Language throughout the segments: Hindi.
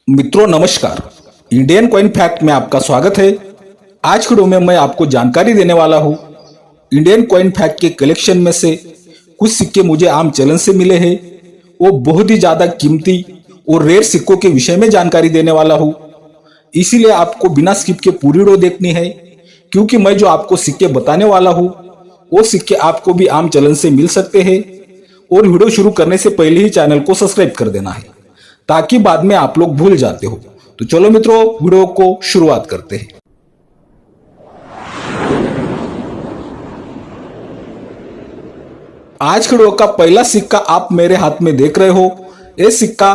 मित्रों नमस्कार। इंडियन कॉइन फैक्ट में आपका स्वागत है। आज की वीडियो में मैं आपको जानकारी देने वाला हूँ। इंडियन कॉइन फैक्ट के कलेक्शन में से कुछ सिक्के मुझे आम चलन से मिले हैं। वो बहुत ही ज्यादा कीमती और रेयर सिक्कों के विषय में जानकारी देने वाला हूँ। इसीलिए आपको बिना स्किप के पूरी वीडियो देखनी है, क्योंकि मैं जो आपको सिक्के बताने वाला हूँ वो सिक्के आपको भी आम चलन से मिल सकते हैं। और वीडियो शुरू करने से पहले ही चैनल को सब्सक्राइब कर देना है, ताकि बाद में आप लोग भूल जाते हो। तो चलो मित्रों, वीडियो को शुरुआत करते हैं। आज के वीडियो का पहला सिक्का आप मेरे हाथ में देख रहे हो। यह सिक्का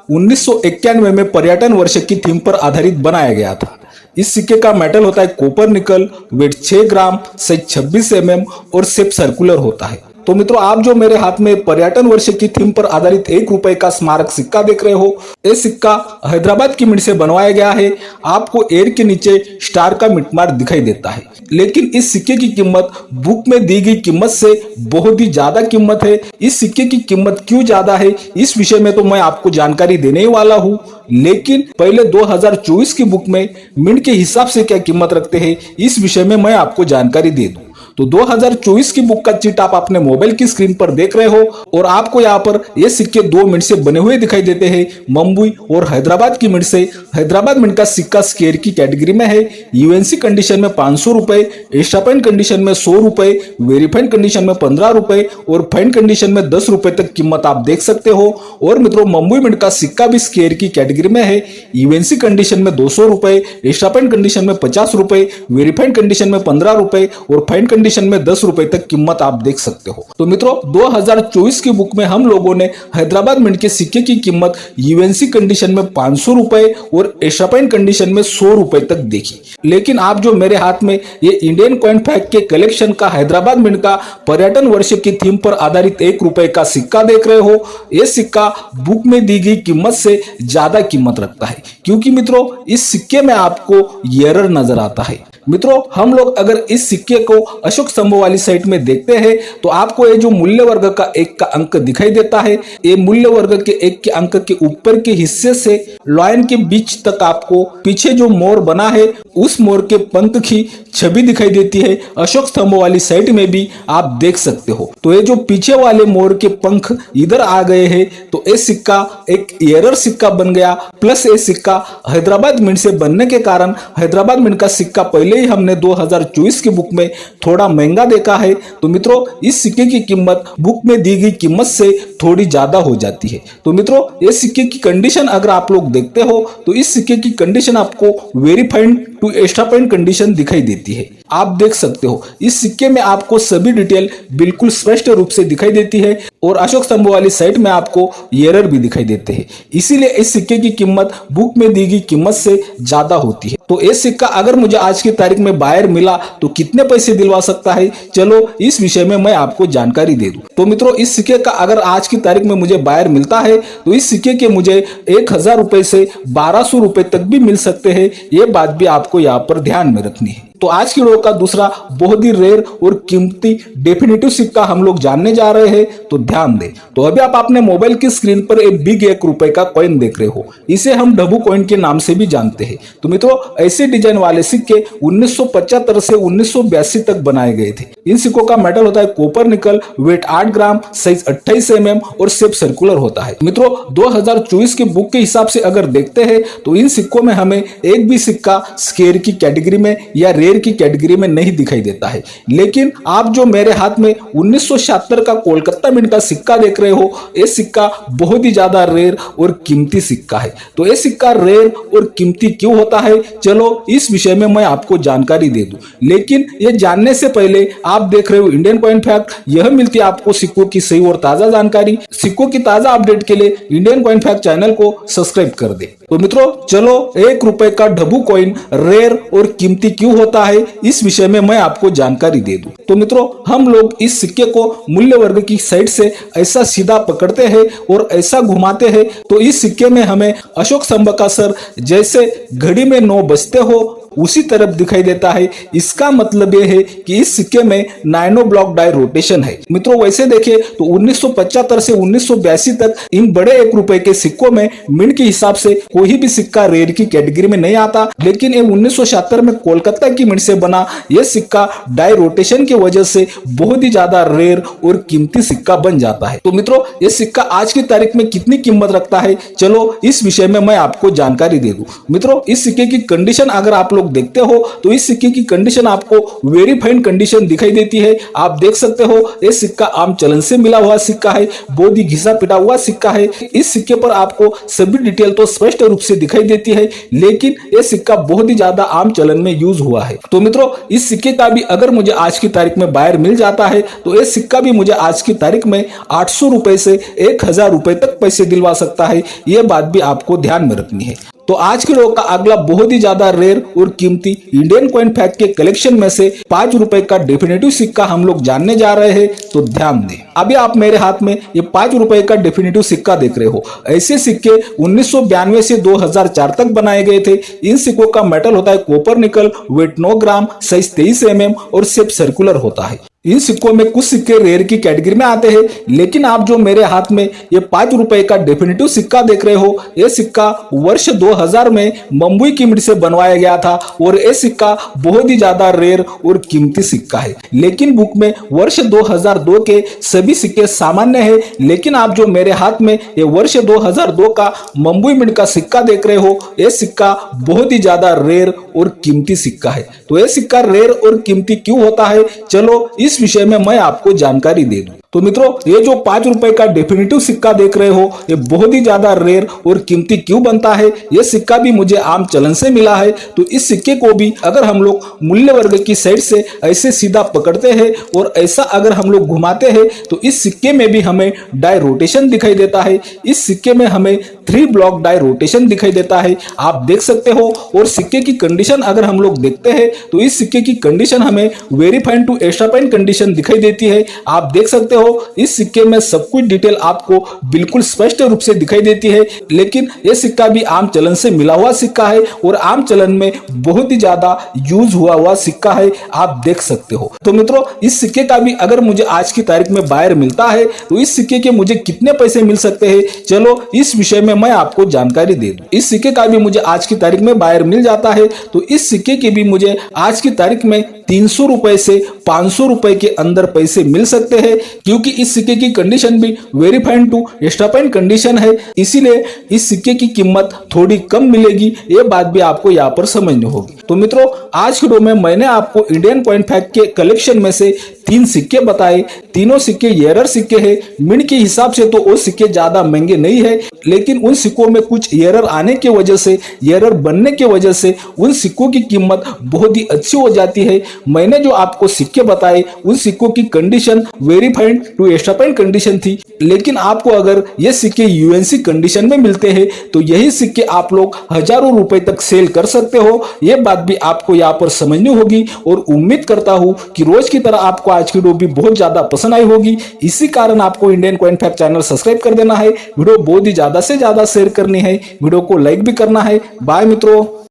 1991 में पर्यटन वर्ष की थीम पर आधारित बनाया गया था। इस सिक्के का मेटल होता है कॉपर निकल, वेट 6 ग्राम, साइज 26 mm और शेप सर्कुलर होता है। तो मित्रों, आप जो मेरे हाथ में पर्यटन वर्ष की थीम पर आधारित 1 रुपए का स्मारक सिक्का देख रहे हो, यह सिक्का हैदराबाद की मिंट से बनवाया गया है। आपको एयर के नीचे स्टार का मिटमार दिखाई देता है, लेकिन इस सिक्के की कीमत बुक में दी गई कीमत से बहुत ही ज्यादा कीमत है। इस सिक्के की कीमत क्यों ज्यादा है, इस विषय में तो मैं आपको जानकारी देने ही वाला हूं। लेकिन पहले 2024 की बुक में मिंट के हिसाब से क्या कीमत रखते हैं, इस विषय में मैं आपको जानकारी दे दूं। तो 2024 की बुक का चिट आप अपने मोबाइल की स्क्रीन पर देख रहे हो, और आपको यहाँ पर ये सिक्के 2 मिनट से बने हुए दिखाई देते हैं। मुंबई और हैदराबाद की मिंट से। हैदराबाद मिंट का सिक्का स्केयर की कैटेगरी में है। यूएनसी कंडीशन में 500 रुपए, एक्स्ट्रा फाइन कंडीशन में 100 रुपए, वेरीफाइड कंडीशन में 15 रुपए और फाइन कंडीशन में 10 रुपए तक कीमत आप देख सकते हो। और मित्रों, मुंबई मिंट का सिक्का भी स्केयर की कैटेगरी में है। यूएनसी कंडीशन में 200 रुपए, एक्स्ट्रा फाइन कंडीशन में 50 रुपए, वेरीफाइड कंडीशन में 15 रुपए और फाइन कंडीशन में 10 रुपए तक कीमत आप देख सकते हो। तो मित्रों, 2024 की बुक में हम लोगों ने हैदराबाद मिंट के सिक्के की कीमत यूएनसी कंडीशन में 500 रुपए और एक्स्ट्रा फाइन कंडीशन में 100 रुपए तक देखी। लेकिन आप जो मेरे हाथ में ये इंडियन कॉइन फैक्ट के कलेक्शन का हैदराबाद मिंट का पर्यटन वर्ष की थीम पर आधारित 1 रुपए का सिक्का देख रहे हो, यह सिक्का बुक में दी गई कीमत से ज्यादा कीमत रखता है, क्योंकि मित्रों इस सिक्के में आपको एरर नजर आता है। मित्रों, हम लोग अगर इस सिक्के को अशोक स्तंभ वाली साइड में देखते हैं तो आपको ये जो मूल्य वर्ग का 1 का अंक दिखाई देता है, ये मूल्य वर्ग के 1 के अंक के ऊपर के हिस्से से लाइन के बीच तक आपको पीछे जो मोर बना है उस मोर के पंख की छवि दिखाई देती है। अशोक स्तंभ वाली साइड में भी आप देख सकते हो। तो ये जो पीछे वाले मोर के पंख इधर आ गए हैं, तो ये सिक्का एक एरर सिक्का बन गया। प्लस ये सिक्का हैदराबाद मिंट से बनने के कारण हैदराबाद मिंट का सिक्का पहले ही हमने 2024 की बुक में थोड़ा महंगा देखा है। तो मित्रों, इस सिक्के की कीमत बुक में दी गई कीमत से थोड़ी ज्यादा हो जाती है। तो मित्रों, ये सिक्के की कंडीशन अगर आप लोग देखते हो तो इस सिक्के की कंडीशन आपको verified to extra fine condition दिखाई देती है। आप देख सकते हो इस सिक्के में आपको सभी डिटेल बिल्कुल स्पष्ट रूप से दिखाई देती है, और अशोक स्तंभ वाली साइड में आपको एरर भी दिखाई देते हैं। इसीलिए इस सिक्के की कीमत बुक में दी गई कीमत से ज्यादा होती है। तो ये सिक्का अगर मुझे आज की तारीख में बायर मिला तो कितने पैसे दिलवा सकता है, चलो इस विषय में मैं आपको जानकारी दे दूं। तो मित्रों, इस सिक्के का अगर आज की तारीख में मुझे बायर मिलता है तो इस सिक्के के मुझे 1000 रुपए से 1200 रुपए तक भी मिल सकते हैं। ये बात भी आपको यहाँ पर ध्यान में रखनी है। तो आज की वीडियो का दूसरा बहुत ही रेयर और कीमती डेफिनेटिव सिक्का हम लोग जानने जा रहे हैं, तो ध्यान दें। तो अभी आप अपने मोबाइल की स्क्रीन पर एक बिग 1 रुपए का कॉइन देख रहे हो। इसे हम डब्बू कॉइन के नाम से भी जानते हैं। तो मित्रों, ऐसे डिजाइन वाले सिक्के 1975 से 1982 तक बनाए गए थे। इन सिक्कों का मेटल होता है कॉपर निकल, वेट 8 ग्राम, साइज 28 mm और शेप सर्कुलर होता है। मित्रों, 2024 की बुक के हिसाब से अगर देखते हैं तो इन सिक्कों में हमें एक भी सिक्का स्केयर की कैटेगरी में या रेयर की कैटेगरी में नहीं दिखाई देता है। लेकिन आप जो मेरे हाथ में 1976 का कोलकाता मिंट का सिक्का देख रहे हो, यह सिक्का बहुत ही ज्यादा रेयर और कीमती सिक्का है। तो यह सिक्का रेयर और कीमती क्यों होता है, चलो इस विषय में मैं आपको जानकारी दे दूं। लेकिन ये जानने से पहले आप देख रहे हो इंडियन कॉइन फैक्ट। यह मिलती है आपको सिक्कों की सही और ताजा जानकारी। सिक्कों की ताजा अपडेट के लिए इंडियन कॉइन फैक्ट चैनल को सब्सक्राइब कर दे। तो मित्रों, चलो 1 रुपए का डब्बू कॉइन रेयर और कीमती क्यों होता है, इस विषय में मैं आपको जानकारी दे दूं। तो मित्रों, हम लोग इस सिक्के को मूल्य वर्ग की साइड से ऐसा सीधा पकड़ते हैं और ऐसा घुमाते हैं, तो इस सिक्के में हमें अशोक स्तंभ का सर जैसे घड़ी में 9 बजते हो उसी तरफ दिखाई देता है। इसका मतलब यह है कि इस सिक्के में नाइनो ब्लॉक डाई रोटेशन है। मित्रों वैसे देखें तो 1975 से 1982 तक इन बड़े 1 रुपए के सिक्कों में मिंट के हिसाब से कोई भी सिक्का रेयर की कैटेगरी में नहीं आता, लेकिन ये 1976 में कोलकाता की मिंट से बना यह सिक्का डाई रोटेशन की वजह से बहुत ही ज्यादा रेयर और कीमती सिक्का बन जाता है। तो मित्रों यह सिक्का आज की तारीख में कितनी कीमत रखता है, चलो इस विषय में मैं आपको जानकारी दे दूं। मित्रों इस सिक्के की कंडीशन अगर आप लोग देखते हो तो इस सिक्के की कंडीशन आपको वेरी फाइन कंडीशन दिखाई देती है। आप देख सकते हो यह सिक्का आम चलन से मिला हुआ सिक्का है, बहुत ही घिसा पिटा हुआ सिक्का है। इस सिक्के पर आपको सभी डिटेल तो स्पष्ट रूप से दिखाई देती है, लेकिन यह सिक्का बहुत ही ज्यादा आम चलन में यूज हुआ है। तो मित्रों इस सिक्के का भी अगर मुझे आज की तारीख में बायर मिल जाता है तो यह सिक्का भी मुझे आज की तारीख में 800 रुपए से 1000 रुपए तक पैसे दिलवा सकता है। यह बात भी आपको ध्यान में रखनी है। तो आज के लोग का अगला बहुत ही ज्यादा रेयर और कीमती इंडियन कॉइन फैक्ट के कलेक्शन में से 5 रुपए का डेफिनेटिव सिक्का हम लोग जानने जा रहे हैं, तो ध्यान दें। अभी आप मेरे हाथ में ये 5 रुपए का डेफिनेटिव सिक्का देख रहे हो। ऐसे सिक्के 1992 से 2004 तक बनाए गए थे। इन सिक्कों का मेटल होता है कॉपर निकल, वेट 9 ग्राम, साइज 23 mm और शेप सर्कुलर होता है। इन सिक्कों में कुछ सिक्के रेयर की कैटेगरी में आते हैं, लेकिन आप जो मेरे हाथ में ये 5 रुपए का डेफिनेटिव सिक्का देख रहे हो, यह सिक्का वर्ष 2000 में मुंबई की मिंट से बनवाया गया था और यह सिक्का बहुत ही ज्यादा रेयर और कीमती सिक्का है। लेकिन बुक में वर्ष 2002 के सभी सिक्के सामान्य है, लेकिन आप जो मेरे हाथ में ये वर्ष 2002 का मुंबई मिंट का सिक्का देख रहे हो, यह सिक्का बहुत ही ज्यादा रेयर और कीमती सिक्का है। तो यह सिक्का रेयर और कीमती क्यों होता है, चलो इस विषय में मैं आपको जानकारी दे दूं। तो मित्रों ये जो 5 रुपए का डेफिनेटिव सिक्का देख रहे हो, ये बहुत ही ज्यादा रेयर और कीमती क्यों बनता है, ये सिक्का भी मुझे आम चलन से मिला है। तो इस सिक्के को भी अगर हम लोग मूल्य वर्ग की साइड से ऐसे सीधा पकड़ते हैं और ऐसा अगर हम लोग घुमाते हैं तो इस सिक्के में भी हमें डाई रोटेशन दिखाई देता है। इस सिक्के में हमें 3 ब्लॉक डाई रोटेशन दिखाई देता है, आप देख सकते हो। और सिक्के की कंडीशन अगर हम लोग देखते हैं तो इस सिक्के की कंडीशन हमें very fine to extra fine condition दिखाई देती है। आप देख सकते हो इस सिक्के में सब कुछ डिटेल आपको बिल्कुल स्पष्ट रूप से दिखाई देती है, लेकिन यह सिक्का भी आम चलन से मिला हुआ सिक्का है और आम चलन में बहुत ही ज्यादा यूज हुआ सिक्का है, आप देख सकते हो। तो मित्रों इस सिक्के का भी अगर मुझे आज की तारीख में बायर मिलता है तो इस सिक्के के मुझे कितने पैसे मिल सकते हैं, चलो इस विषय में मैं आपको जानकारी दे दूं। इस सिक्के का भी मुझे आज की तारीख में बायर मिल जाता है तो इस सिक्के के भी मुझे आज की तारीख में 300 रुपए से 500 रुपए के अंदर पैसे मिल सकते हैं, क्योंकि इस सिक्के की कंडीशन भी very fine to extra fine condition है, इसीलिए इस सिक्के की कीमत थोड़ी कम मिलेगी। ये बात भी आपको यहाँ पर समझनी होगी। तो मित्रों आज के वीडियो में मैंने आपको इंडियन कॉइन फैक्ट के कलेक्शन में से 3 सिक्के बताए। तीनों सिक्के एरर सिक्के हैं। मिंट के हिसाब से तो वो सिक्के ज्यादा महंगे नहीं है, लेकिन उन सिक्कों में कुछ एरर आने की वजह से, एरर बनने की वजह से उन सिक्कों की कीमत बहुत ही अच्छी हो जाती है। मैंने जो आपको सिक्के बताए उन सिक्कों की condition very fine to extra fine condition थी, लेकिन आपको अगर ये सिक्के यूएनसी कंडीशन में मिलते हैं तो यही सिक्के आप लोग हजारों रुपए तक सेल कर सकते हो। ये बात भी आपको यहाँ पर समझनी होगी और उम्मीद करता हूँ कि रोज की तरह आपको आज की वीडियो भी बहुत ज्यादा पसंद आई होगी। इसी कारण आपको Indian coin fact channel subscribe कर देना है, वीडियो बहुत ही ज्यादा से ज्यादा शेयर करनी है, वीडियो को लाइक भी करना है। बाय मित्रों।